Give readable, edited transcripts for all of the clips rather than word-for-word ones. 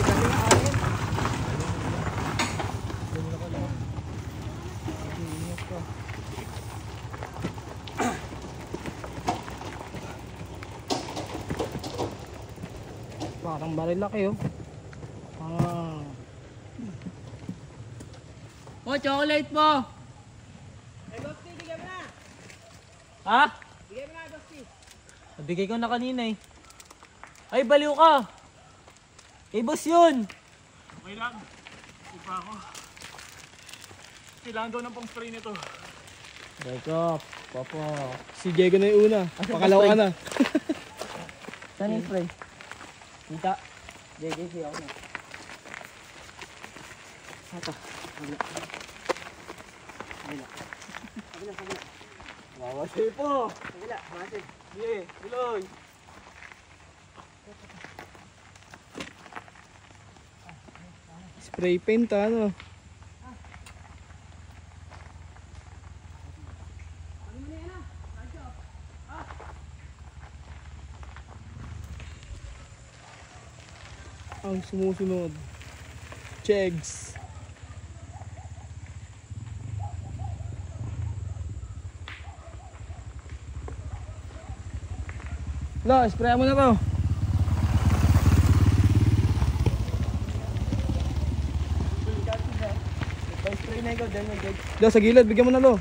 galing ang akin. Parang baril laki oh. Oh, chocolate mo! Eh, Basti, bigyan mo na. Ha? Bigyan mo na, Basti. Nabigay ko na kanina eh. Ay, baliw ka! Eh, boss yun! Okay lang. Hindi pa ako. Kailangan daw ng pang-spray nito. Jacob, Popo. Si Diego na yung una. Pakalaw ka na. Saan yung spray? Kita. JJC ako na. Ito. Mawasay po. Kabila, mati. Sige, tuloy. Spray paint ano. Ang sumusunod. Chegs. Lo, spray mo na to. Spray na ikaw, dahil nag-gag. Lo, sa gilid, bigyan mo na lo.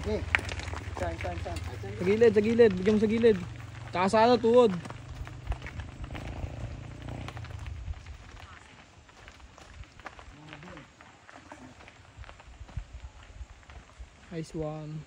Saan? Sa gilid, bigyan mo sa gilid. Tsaka sa ano, tuhod. Nice one.